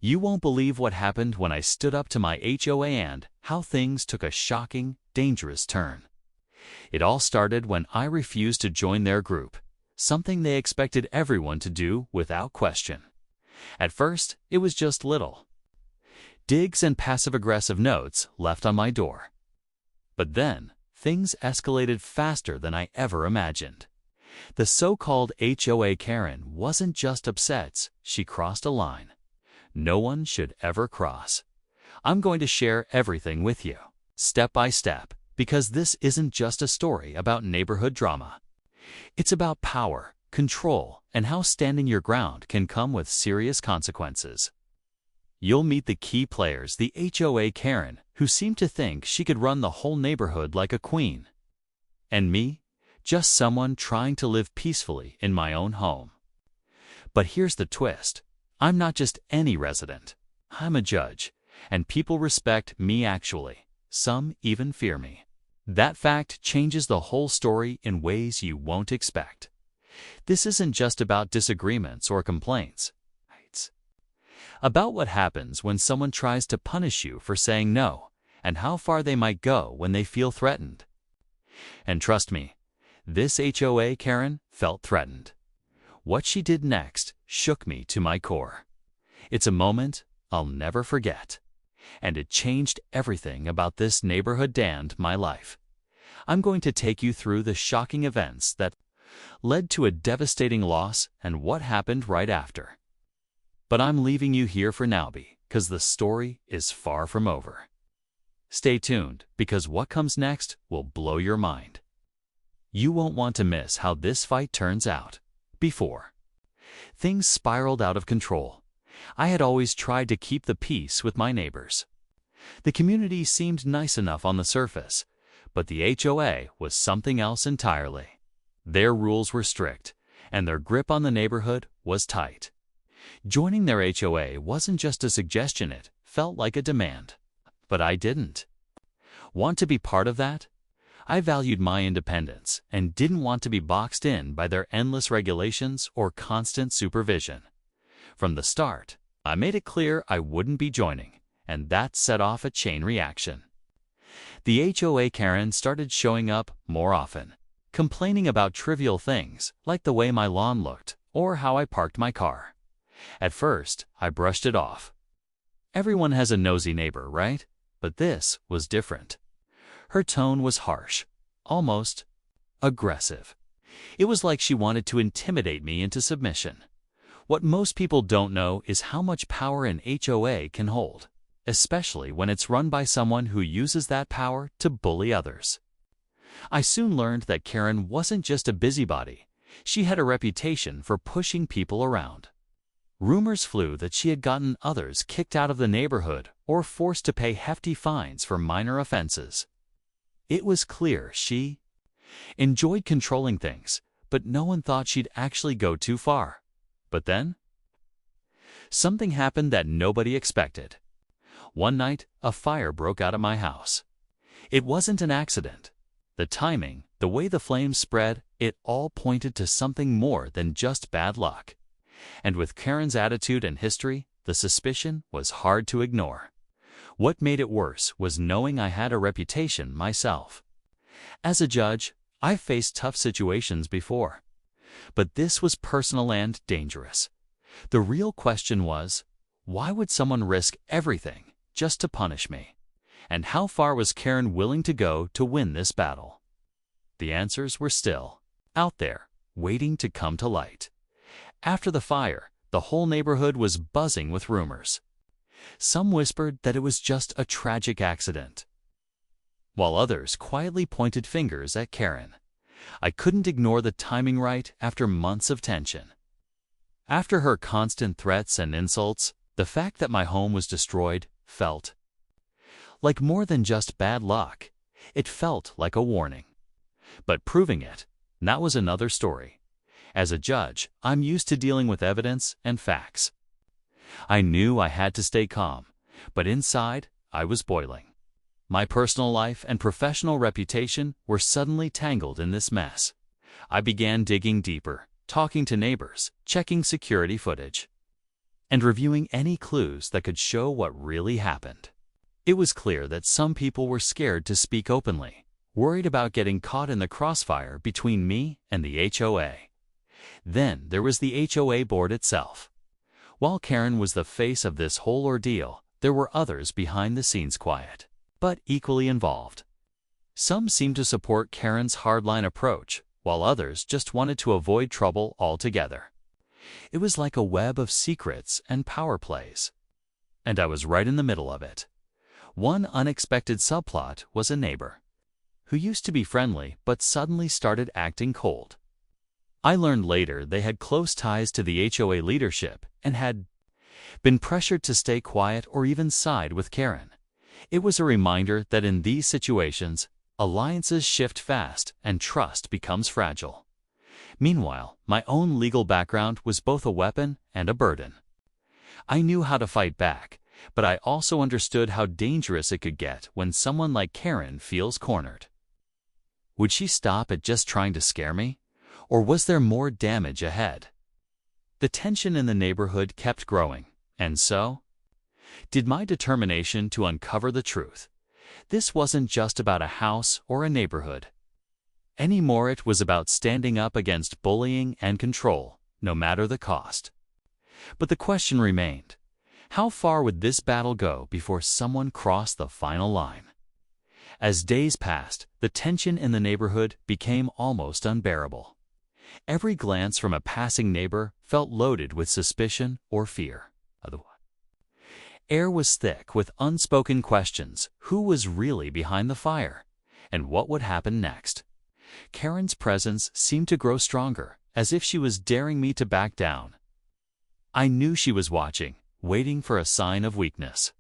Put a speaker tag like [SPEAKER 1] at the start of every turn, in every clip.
[SPEAKER 1] You won't believe what happened when I stood up to my HOA and how things took a shocking, dangerous turn. It all started when I refused to join their group, something they expected everyone to do without question. At first, it was just little digs and passive-aggressive notes left on my door. But then, things escalated faster than I ever imagined. The so-called HOA Karen wasn't just upset, she crossed a line no one should ever cross. I'm going to share everything with you, step by step, because this isn't just a story about neighborhood drama. It's about power, control, and how standing your ground can come with serious consequences. You'll meet the key players, the HOA Karen, who seemed to think she could run the whole neighborhood like a queen. And me, just someone trying to live peacefully in my own home. But here's the twist. I'm not just any resident. I'm a judge, and people respect me actually. Some even fear me. That fact changes the whole story in ways you won't expect. This isn't just about disagreements or complaints. It's about what happens when someone tries to punish you for saying no, and how far they might go when they feel threatened. And trust me, this HOA Karen felt threatened. What she did next shook me to my core. It's a moment I'll never forget, and it changed everything about this neighborhood and my life. I'm going to take you through the shocking events that led to a devastating loss and what happened right after. But I'm leaving you here for now because the story is far from over. Stay tuned, because what comes next will blow your mind. You won't want to miss how this fight turns out. Before things spiraled out of control, I had always tried to keep the peace with my neighbors. The community seemed nice enough on the surface, but the HOA was something else entirely. Their rules were strict, and their grip on the neighborhood was tight. Joining their HOA wasn't just a suggestion, it felt like a demand. But I didn't want to be part of that. I valued my independence and didn't want to be boxed in by their endless regulations or constant supervision. From the start, I made it clear I wouldn't be joining, and that set off a chain reaction. The HOA Karen started showing up more often, complaining about trivial things like the way my lawn looked or how I parked my car. At first, I brushed it off. Everyone has a nosy neighbor, right? But this was different. Her tone was harsh, almost aggressive. It was like she wanted to intimidate me into submission. What most people don't know is how much power an HOA can hold, especially when it's run by someone who uses that power to bully others. I soon learned that Karen wasn't just a busybody. She had a reputation for pushing people around. Rumors flew that she had gotten others kicked out of the neighborhood or forced to pay hefty fines for minor offenses. It was clear she enjoyed controlling things, but no one thought she'd actually go too far. But then, something happened that nobody expected. One night, a fire broke out at my house. It wasn't an accident. The timing, the way the flames spread, it all pointed to something more than just bad luck. And with Karen's attitude and history, the suspicion was hard to ignore. What made it worse was knowing I had a reputation myself. As a judge, I've faced tough situations before. But this was personal and dangerous. The real question was, why would someone risk everything just to punish me? And how far was Karen willing to go to win this battle? The answers were still out there, waiting to come to light. After the fire, the whole neighborhood was buzzing with rumors. Some whispered that it was just a tragic accident, while others quietly pointed fingers at Karen. I couldn't ignore the timing right after months of tension. After her constant threats and insults, the fact that my home was destroyed felt like more than just bad luck. It felt like a warning. But proving it, that was another story. As a judge, I'm used to dealing with evidence and facts. I knew I had to stay calm, but inside, I was boiling. My personal life and professional reputation were suddenly tangled in this mess. I began digging deeper, talking to neighbors, checking security footage. and reviewing any clues that could show what really happened. It was clear that some people were scared to speak openly, worried about getting caught in the crossfire between me and the HOA. Then there was the HOA board itself. While Karen was the face of this whole ordeal, there were others behind the scenes, quiet, but equally involved. Some seemed to support Karen's hardline approach, while others just wanted to avoid trouble altogether. It was like a web of secrets and power plays. And I was right in the middle of it. One unexpected subplot was a neighbor who used to be friendly but suddenly started acting cold. I learned later they had close ties to the HOA leadership and had been pressured to stay quiet or even side with Karen. It was a reminder that in these situations, alliances shift fast and trust becomes fragile. Meanwhile, my own legal background was both a weapon and a burden. I knew how to fight back, but I also understood how dangerous it could get when someone like Karen feels cornered. Would she stop at just trying to scare me? Or was there more damage ahead? The tension in the neighborhood kept growing, and so did my determination to uncover the truth. This wasn't just about a house or a neighborhood. Anymore, it was about standing up against bullying and control, no matter the cost. But the question remained, how far would this battle go before someone crossed the final line? As days passed, the tension in the neighborhood became almost unbearable. Every glance from a passing neighbor felt loaded with suspicion or fear. Air was thick with unspoken questions: who was really behind the fire? And what would happen next? Karen's presence seemed to grow stronger, as if she was daring me to back down. I knew she was watching, waiting for a sign of weakness.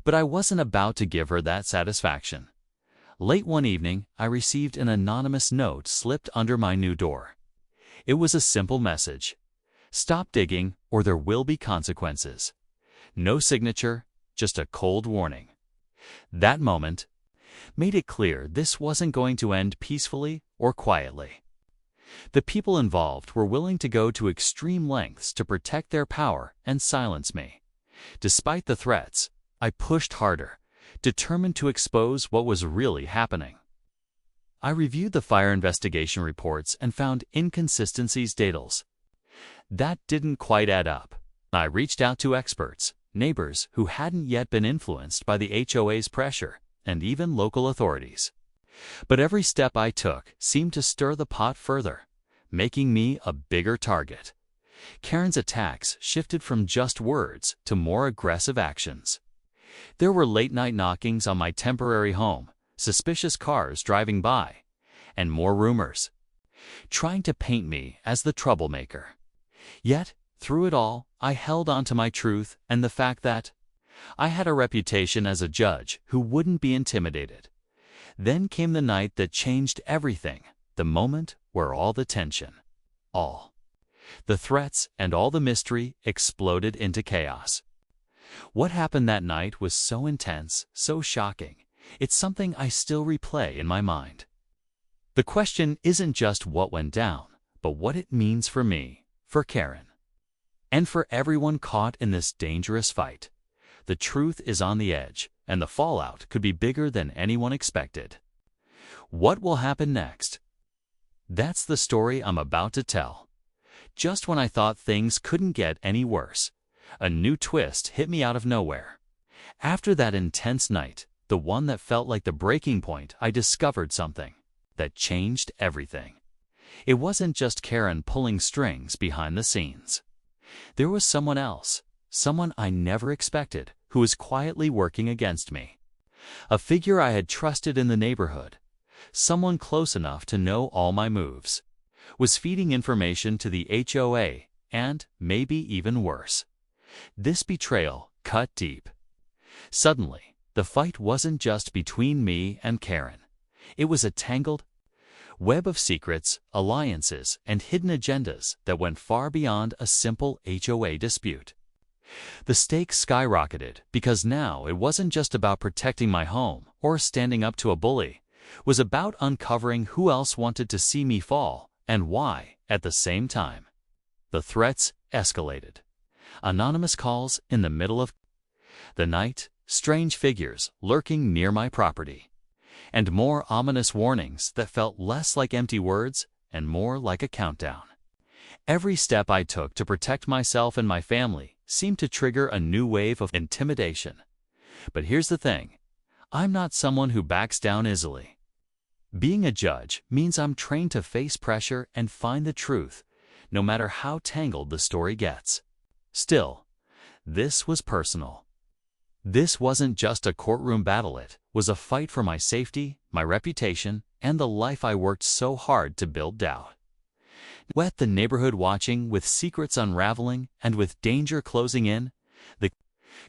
[SPEAKER 1] But I wasn't about to give her that satisfaction. Late one evening, I received an anonymous note slipped under my new door. It was a simple message: stop digging or there will be consequences. No signature, just a cold warning. That moment made it clear this wasn't going to end peacefully or quietly. The people involved were willing to go to extreme lengths to protect their power and silence me. Despite the threats, I pushed harder, determined to expose what was really happening. I reviewed the fire investigation reports and found inconsistencies, details that didn't quite add up. I reached out to experts, neighbors who hadn't yet been influenced by the HOA's pressure, and even local authorities. But every step I took seemed to stir the pot further, making me a bigger target. Karen's attacks shifted from just words to more aggressive actions. There were late-night knockings on my temporary home, suspicious cars driving by, and more rumors, trying to paint me as the troublemaker. Yet, through it all, I held on to my truth and the fact that I had a reputation as a judge who wouldn't be intimidated. Then came the night that changed everything, the moment where all the tension, all the threats and all the mystery exploded into chaos. What happened that night was so intense, so shocking. It's something I still replay in my mind. The question isn't just what went down, but what it means for me, for Karen, and for everyone caught in this dangerous fight. The truth is on the edge, and the fallout could be bigger than anyone expected. What will happen next? That's the story I'm about to tell. Just when I thought things couldn't get any worse, a new twist hit me out of nowhere. After that intense night, the one that felt like the breaking point, I discovered something that changed everything. It wasn't just Karen pulling strings behind the scenes. There was someone else, someone I never expected, who was quietly working against me. A figure I had trusted in the neighborhood, someone close enough to know all my moves, was feeding information to the HOA and, maybe even worse. This betrayal cut deep. Suddenly, the fight wasn't just between me and Karen. It was a tangled web of secrets, alliances, and hidden agendas that went far beyond a simple HOA dispute. The stakes skyrocketed because now it wasn't just about protecting my home or standing up to a bully. It was about uncovering who else wanted to see me fall and why at the same time. The threats escalated. Anonymous calls in the middle of the night, strange figures lurking near my property, and more ominous warnings that felt less like empty words and more like a countdown. Every step I took to protect myself and my family seemed to trigger a new wave of intimidation. But here's the thing, I'm not someone who backs down easily. Being a judge means I'm trained to face pressure and find the truth, no matter how tangled the story gets. Still, this was personal. This wasn't just a courtroom battle, it was a fight for my safety, my reputation, and the life I worked so hard to build out. With the neighborhood watching, with secrets unraveling, and with danger closing in, the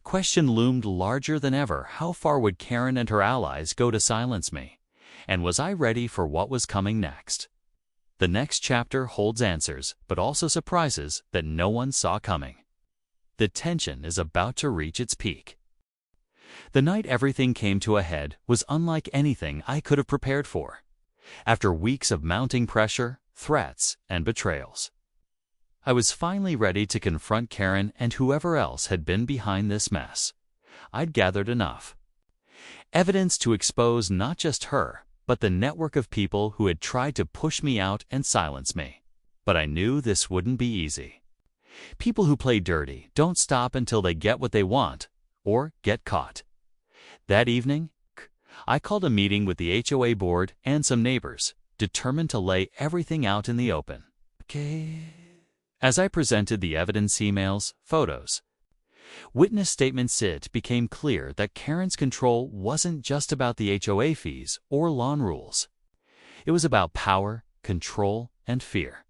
[SPEAKER 1] question loomed larger than ever: how far would Karen and her allies go to silence me? And was I ready for what was coming next? The next chapter holds answers, but also surprises that no one saw coming. The tension is about to reach its peak. The night everything came to a head was unlike anything I could have prepared for. After weeks of mounting pressure, threats, and betrayals, I was finally ready to confront Karen and whoever else had been behind this mess. I'd gathered enough evidence to expose not just her, but the network of people who had tried to push me out and silence me. But I knew this wouldn't be easy. People who play dirty don't stop until they get what they want or get caught. That evening, I called a meeting with the HOA board and some neighbors, determined to lay everything out in the open. As I presented the evidence, emails, photos, witness statements, it became clear that Karen's control wasn't just about the HOA fees or lawn rules. It was about power, control, and fear.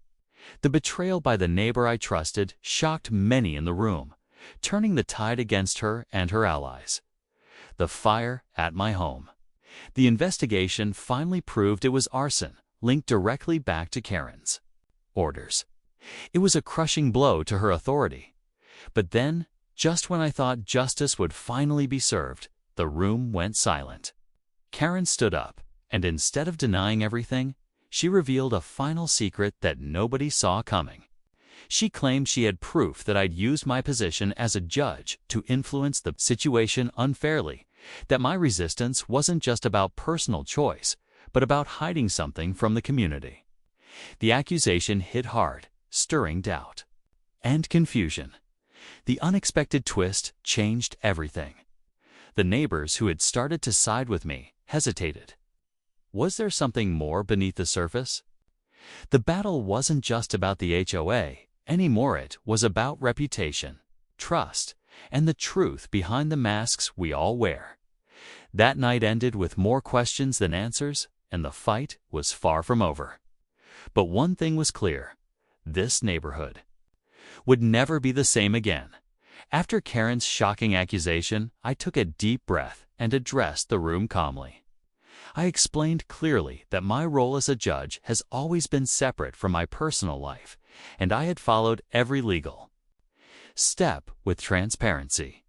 [SPEAKER 1] The betrayal by the neighbor I trusted shocked many in the room, turning the tide against her and her allies. The fire at my home. The investigation finally proved it was arson, linked directly back to Karen's orders. It was a crushing blow to her authority. But then, just when I thought justice would finally be served, the room went silent. Karen stood up, and instead of denying everything, she revealed a final secret that nobody saw coming. She claimed she had proof that I'd used my position as a judge to influence the situation unfairly, that my resistance wasn't just about personal choice, but about hiding something from the community. The accusation hit hard, stirring doubt and confusion. The unexpected twist changed everything. The neighbors who had started to side with me hesitated. Was there something more beneath the surface? The battle wasn't just about the HOA anymore. It was about reputation, trust, and the truth behind the masks we all wear. That night ended with more questions than answers, and the fight was far from over. But one thing was clear: this neighborhood would never be the same again. After Karen's shocking accusation, I took a deep breath and addressed the room calmly. I explained clearly that my role as a judge has always been separate from my personal life, and I had followed every legal step with transparency.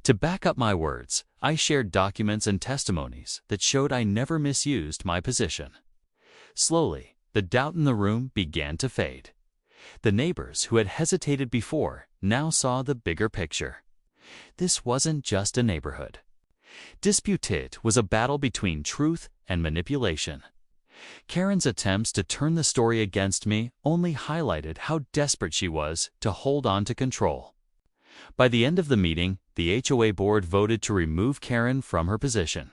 [SPEAKER 1] To back up my words, I shared documents and testimonies that showed I never misused my position. Slowly, the doubt in the room began to fade. The neighbors who had hesitated before now saw the bigger picture. This wasn't just a neighborhood dispute, it was a battle between truth and manipulation. Karen's attempts to turn the story against me only highlighted how desperate she was to hold on to control. By the end of the meeting, the HOA board voted to remove Karen from her position,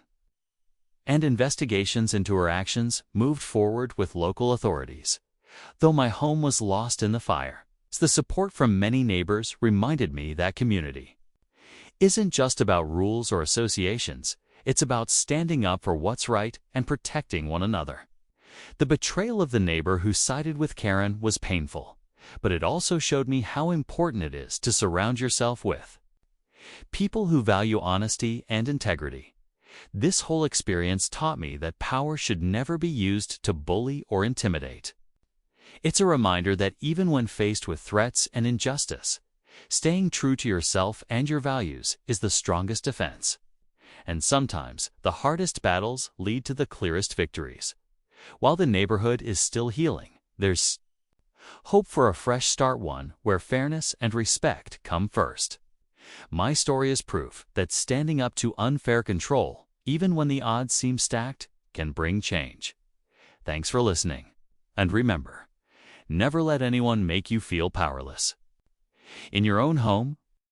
[SPEAKER 1] and investigations into her actions moved forward with local authorities. Though my home was lost in the fire, the support from many neighbors reminded me that community isn't just about rules or associations. It's about standing up for what's right and protecting one another. The betrayal of the neighbor who sided with Karen was painful, but it also showed me how important it is to surround yourself with people who value honesty and integrity. This whole experience taught me that power should never be used to bully or intimidate. It's a reminder that even when faced with threats and injustice, staying true to yourself and your values is the strongest defense. And sometimes the hardest battles lead to the clearest victories. While the neighborhood is still healing, there's Hope for a fresh start, one where fairness and respect come first. My story is proof that standing up to unfair control, even when the odds seem stacked, can bring change. Thanks for listening. And remember, never let anyone make you feel powerless. In your own home,